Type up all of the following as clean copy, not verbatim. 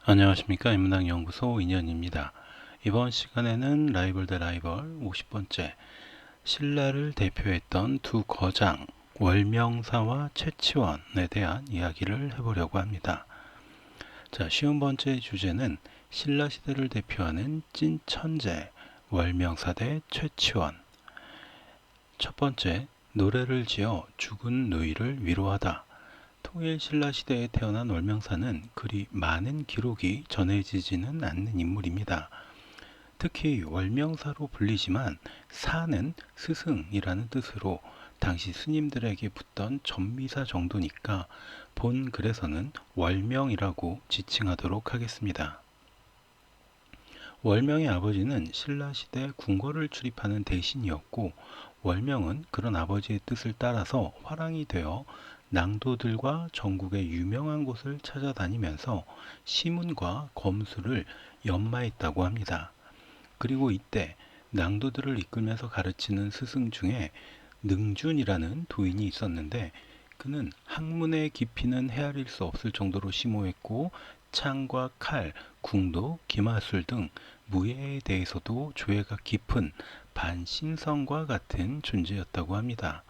안녕하십니까. 인문학연구소 인연입니다. 이번 시간에는 라이벌 대 라이벌 50번째 신라를 대표했던 두 거장 월명사와 최치원에 대한 이야기를 해보려고 합니다. 자, 쉬운 번째 주제는 신라 시대를 대표하는 찐 천재 월명사 대 최치원. 첫 번째, 노래를 지어 죽은 누이를 위로하다. 통일 신라 시대에 태어난 월명사는 그리 많은 기록이 전해지지는 않는 인물입니다. 특히 월명사로 불리지만 사는 스승이라는 뜻으로 당시 스님들에게 붙던 전미사 정도니까 본 글에서는 월명이라고 지칭하도록 하겠습니다. 월명의 아버지는 신라시대 궁궐을 출입하는 대신이었고, 월명은 그런 아버지의 뜻을 따라서 화랑이 되어 낭도들과 전국의 유명한 곳을 찾아다니면서 시문과 검수를 연마했다고 합니다. 그리고 이때 낭도들을 이끌면서 가르치는 스승 중에 능준이라는 도인이 있었는데, 그는 학문의 깊이는 헤아릴 수 없을 정도로 심오했고 창과 칼, 궁도, 기마술 등 무예에 대해서도 조예가 깊은 반신성과 같은 존재였다고 합니다.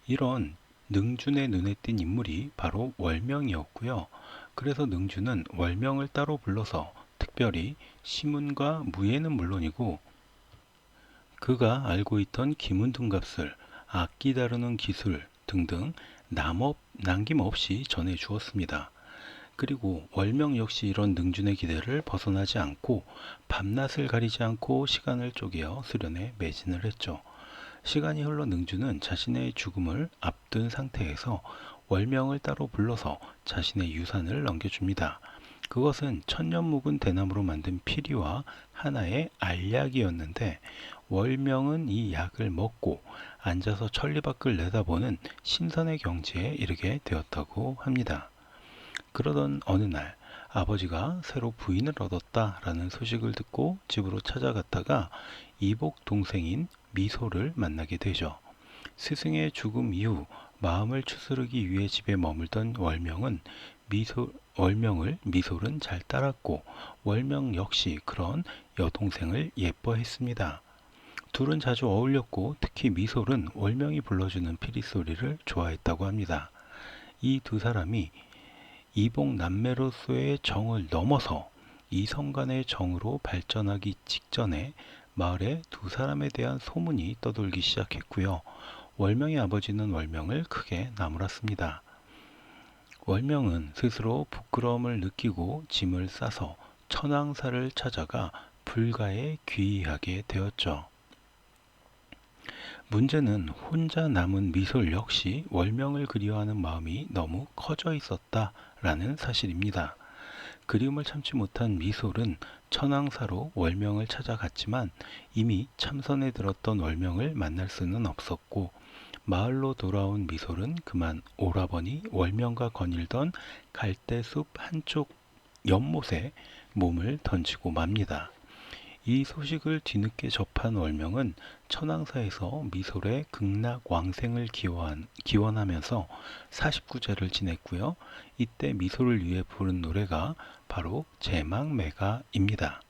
이런 능준의 눈에 띈 인물이 바로 월명이었고요. 그래서 능준은 월명을 따로 불러서 특별히 시문과 무예는 물론이고 그가 알고 있던 기문등갑술, 악기 다루는 기술 등등 남김없이 전해 주었습니다. 그리고 월명 역시 이런 능준의 기대를 벗어나지 않고 밤낮을 가리지 않고 시간을 쪼개어 수련에 매진을 했죠. 시간이 흘러 능준은 자신의 죽음을 앞둔 상태에서 월명을 따로 불러서 자신의 유산을 넘겨줍니다. 그것은 천년 묵은 대나무로 만든 피리와 하나의 알약이었는데, 월명은 이 약을 먹고 앉아서 천리밖을 내다보는 신선의 경지에 이르게 되었다고 합니다. 그러던 어느 날 아버지가 새로 부인을 얻었다라는 소식을 듣고 집으로 찾아갔다가 이복 동생인 미소를 만나게 되죠. 스승의 죽음 이후 마음을 추스르기 위해 집에 머물던 월명을 미솔은 잘 따랐고, 월명 역시 그런 여동생을 예뻐했습니다. 둘은 자주 어울렸고 특히 미솔은 월명이 불러주는 피리 소리를 좋아했다고 합니다. 이 두 사람이 이복 남매로서의 정을 넘어서 이성 간의 정으로 발전하기 직전에 마을에 두 사람에 대한 소문이 떠돌기 시작했고요. 월명의 아버지는 월명을 크게 나무랐습니다. 월명은 스스로 부끄러움을 느끼고 짐을 싸서 천황사를 찾아가 불가에 귀의하게 되었죠. 문제는 혼자 남은 미솔 역시 월명을 그리워하는 마음이 너무 커져 있었다라는 사실입니다. 그리움을 참지 못한 미솔은 천황사로 월명을 찾아갔지만 이미 참선에 들었던 월명을 만날 수는 없었고, 마을로 돌아온 미솔은 그만 오라버니 월명과 거닐던 갈대숲 한쪽 연못에 몸을 던지고 맙니다. 이 소식을 뒤늦게 접한 월명은 천황사에서 미솔의 극락왕생을 기원하면서 49제를 지냈고요. 이때 미솔을 위해 부른 노래가 바로 제망매가입니다.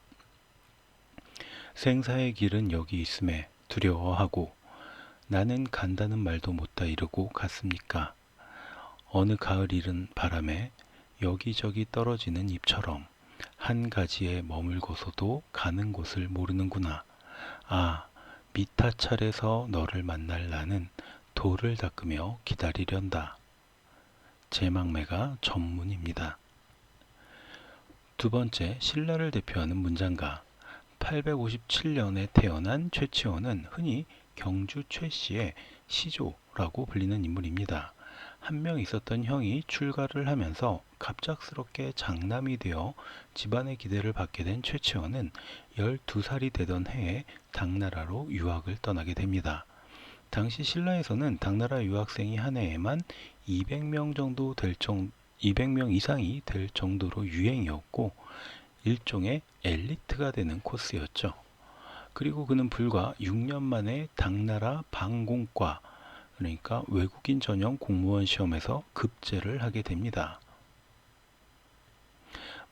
생사의 길은 여기 있음에 두려워하고 나는 간다는 말도 못다 이르고 갔습니까? 어느 가을 이른 바람에 여기저기 떨어지는 잎처럼 한 가지에 머물고서도 가는 곳을 모르는구나. 아, 미타 차례서 너를 만날 나는 돌을 닦으며 기다리련다. 제망매가 전문입니다. 두 번째, 신라를 대표하는 문장가. 857년에 태어난 최치원은 흔히 경주 최씨의 시조라고 불리는 인물입니다. 한 명 있었던 형이 출가를 하면서 갑작스럽게 장남이 되어 집안의 기대를 받게 된 최치원은 12살이 되던 해에 당나라로 유학을 떠나게 됩니다. 당시 신라에서는 당나라 유학생이 한 해에만 200명 이상이 될 정도로 유행이었고 일종의 엘리트가 되는 코스였죠. 그리고 그는 불과 6년 만에 당나라 방공과, 그러니까 외국인 전용 공무원 시험에서 급제를 하게 됩니다.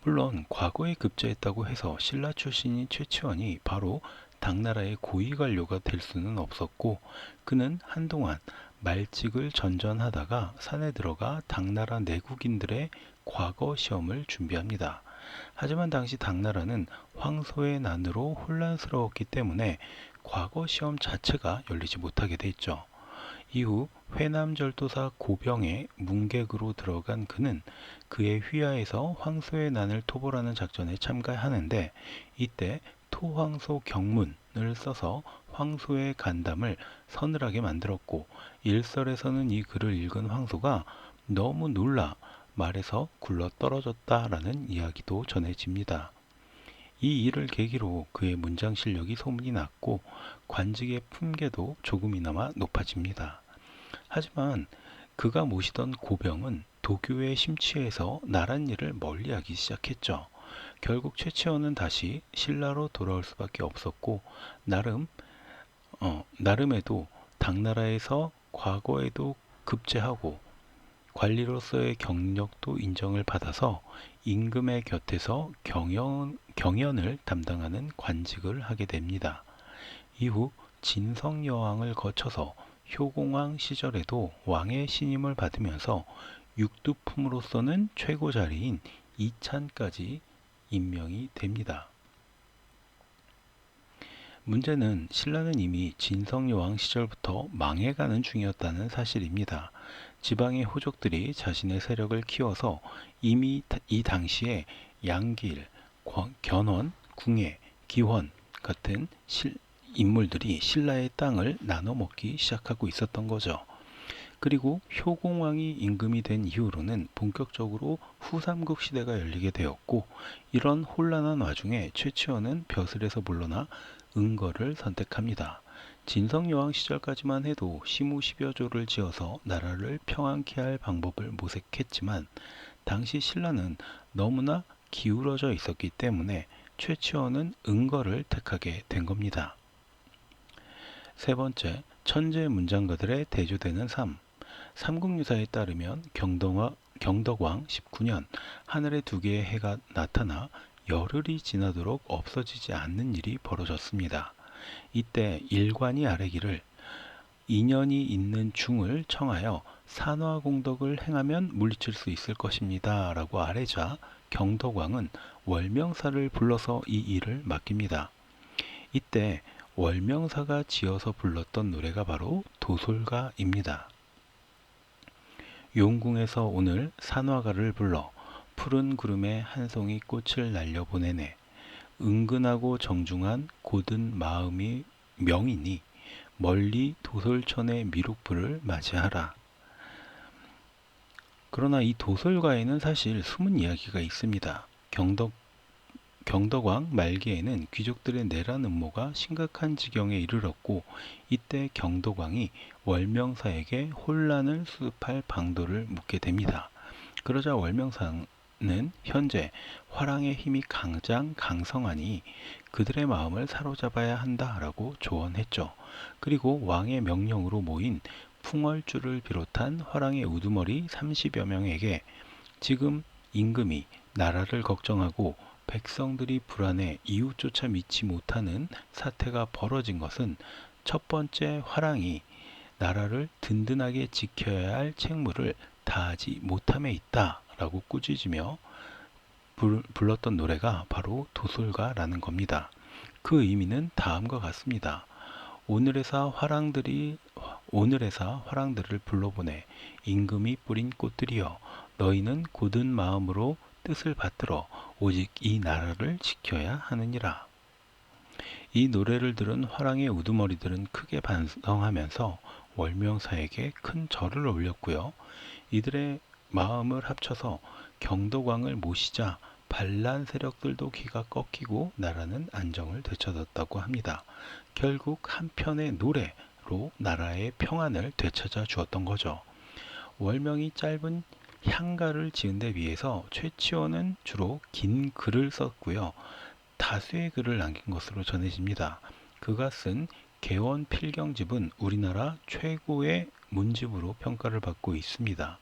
물론 과거에 급제했다고 해서 신라 출신인 최치원이 바로 당나라의 고위관료가 될 수는 없었고, 그는 한동안 말직을 전전하다가 산에 들어가 당나라 내국인들의 과거 시험을 준비합니다. 하지만 당시 당나라는 황소의 난으로 혼란스러웠기 때문에 과거 시험 자체가 열리지 못하게 됐죠. 이후 회남절도사 고병의 문객으로 들어간 그는 그의 휘하에서 황소의 난을 토벌하는 작전에 참가하는데, 이때 토황소 경문을 써서 황소의 간담을 서늘하게 만들었고, 일설에서는 이 글을 읽은 황소가 너무 놀라 말에서 굴러 떨어졌다라는 이야기도 전해집니다. 이 일을 계기로 그의 문장 실력이 소문이 났고 관직의 품계도 조금이나마 높아집니다. 하지만 그가 모시던 고병은 도교에 심취해서 나란 일을 멀리하기 시작했죠. 결국 최치원은 다시 신라로 돌아올 수밖에 없었고, 나름에도 당나라에서 과거에도 급제하고 관리로서의 경력도 인정을 받아서 임금의 곁에서 경연을 담당하는 관직을 하게 됩니다. 이후 진성여왕을 거쳐서 효공왕 시절에도 왕의 신임을 받으면서 육두품으로서는 최고 자리인 이찬까지 임명이 됩니다. 문제는 신라는 이미 진성여왕 시절부터 망해가는 중이었다는 사실입니다. 지방의 호족들이 자신의 세력을 키워서 이미 이 당시에 양길, 견훤, 궁예, 기원 같은 인물들이 신라의 땅을 나눠 먹기 시작하고 있었던 거죠. 그리고 효공왕이 임금이 된 이후로는 본격적으로 후삼국 시대가 열리게 되었고, 이런 혼란한 와중에 최치원은 벼슬에서 물러나 은거를 선택합니다. 진성여왕 시절까지만 해도 시무 10여 조를 지어서 나라를 평안케 할 방법을 모색했지만, 당시 신라는 너무나 기울어져 있었기 때문에 최치원은 은거를 택하게 된 겁니다. 세 번째, 천재 문장가들의 대조되는 삶. 삼국유사에 따르면 경덕왕 19년 하늘에 두 개의 해가 나타나 열흘이 지나도록 없어지지 않는 일이 벌어졌습니다. 이때 일관이 아뢰기를 인연이 있는 중을 청하여 산화공덕을 행하면 물리칠 수 있을 것입니다 라고 아뢰자, 경덕왕은 월명사를 불러서 이 일을 맡깁니다. 이때 월명사가 지어서 불렀던 노래가 바로 도솔가입니다. 용궁에서 오늘 산화가를 불러 푸른 구름에 한 송이 꽃을 날려보내네. 은근하고 정중한 고든 마음이 명이니 멀리 도솔천의 미륵불을 맞이하라. 그러나 이 도솔가에는 사실 숨은 이야기가 있습니다. 경덕왕 말기에는 귀족들의 내란 음모가 심각한 지경에 이르렀고, 이때 경덕왕이 월명사에게 혼란을 수습할 방도를 묻게 됩니다. 그러자 월명사는 현재 화랑의 힘이 가장 강성하니 그들의 마음을 사로잡아야 한다라고 조언했죠. 그리고 왕의 명령으로 모인 풍월주를 비롯한 화랑의 우두머리 30여 명에게 지금 임금이 나라를 걱정하고 백성들이 불안해 이웃조차 믿지 못하는 사태가 벌어진 것은 첫 번째 화랑이 나라를 든든하게 지켜야 할 책무를 다하지 못함에 있다 라고 꾸짖으며 불렀던 노래가 바로 도솔가라는 겁니다. 그 의미는 다음과 같습니다. 오늘에사 화랑들을 불러보내 임금이 뿌린 꽃들이여 너희는 굳은 마음으로 뜻을 받들어 오직 이 나라를 지켜야 하느니라. 이 노래를 들은 화랑의 우두머리들은 크게 반성하면서 월명사에게 큰 절을 올렸고요. 이들의 마음을 합쳐서 경덕왕을 모시자 반란 세력들도 기가 꺾이고 나라는 안정을 되찾았다고 합니다. 결국 한 편의 노래로 나라의 평안을 되찾아 주었던 거죠. 월명이 짧은 향가를 지은 데 비해서 최치원은 주로 긴 글을 썼고요. 다수의 글을 남긴 것으로 전해집니다. 그가 쓴 개원필경집은 우리나라 최고의 문집으로 평가를 받고 있습니다.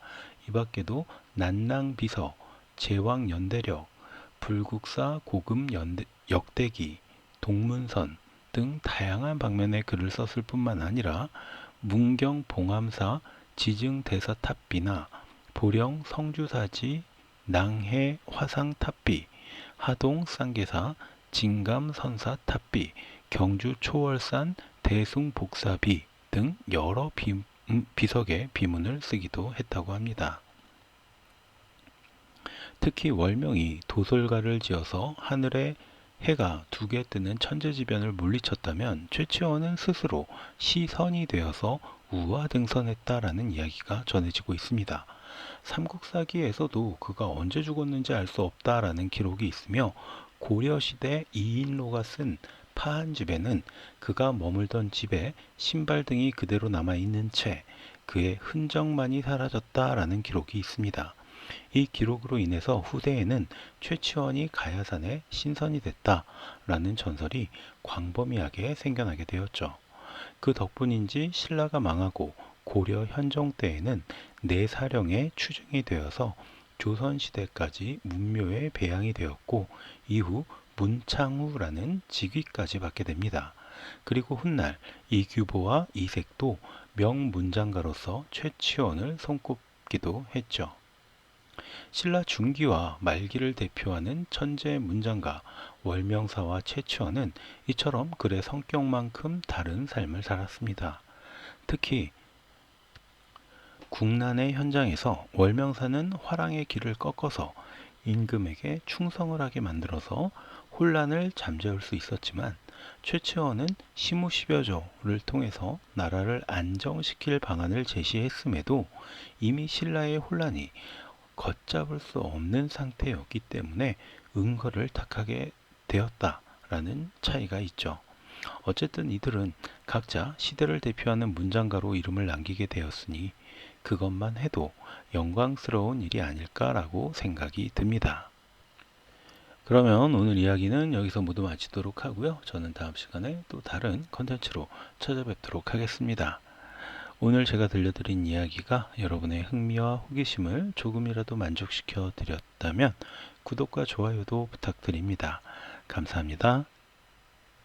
이 밖에도 난낭비서, 제왕연대력, 불국사 고금 역대기, 동문선 등 다양한 방면의 글을 썼을 뿐만 아니라 문경 봉암사 지증대사탑비나 보령 성주사지 낭해 화상탑비, 하동 쌍계사 진감선사탑비, 경주 초월산 대숭복사비 등 여러 비석의 비문을 쓰기도 했다고 합니다. 특히 월명이 도솔가를 지어서 하늘에 해가 두 개 뜨는 천재지변을 물리쳤다면 최치원은 스스로 시선이 되어서 우화등선했다라는 이야기가 전해지고 있습니다. 삼국사기에서도 그가 언제 죽었는지 알 수 없다라는 기록이 있으며 고려시대 이인로가 쓴 파한집에는 그가 머물던 집에 신발 등이 그대로 남아있는 채 그의 흔적만이 사라졌다라는 기록이 있습니다. 이 기록으로 인해서 후대에는 최치원이 가야산에 신선이 됐다라는 전설이 광범위하게 생겨나게 되었죠. 그 덕분인지 신라가 망하고 고려 현종 때에는 내사령에 추증이 되어서 조선시대까지 문묘에 배양이 되었고 이후 문창후라는 직위까지 받게 됩니다. 그리고 훗날 이규보와 이색도 명문장가로서 최치원을 손꼽기도 했죠. 신라 중기와 말기를 대표하는 천재 문장가 월명사와 최치원은 이처럼 글의 성격만큼 다른 삶을 살았습니다. 특히 국난의 현장에서 월명사는 화랑의 길을 꺾어서 임금에게 충성을 하게 만들어서 혼란을 잠재울 수 있었지만 최치원은 시무십여조를 통해서 나라를 안정시킬 방안을 제시했음에도 이미 신라의 혼란이 걷잡을 수 없는 상태였기 때문에 은거를 택하게 되었다라는 차이가 있죠. 어쨌든 이들은 각자 시대를 대표하는 문장가로 이름을 남기게 되었으니 그것만 해도 영광스러운 일이 아닐까라고 생각이 듭니다. 그러면 오늘 이야기는 여기서 모두 마치도록 하고요. 저는 다음 시간에 또 다른 컨텐츠로 찾아뵙도록 하겠습니다. 오늘 제가 들려드린 이야기가 여러분의 흥미와 호기심을 조금이라도 만족시켜 드렸다면 구독과 좋아요도 부탁드립니다. 감사합니다.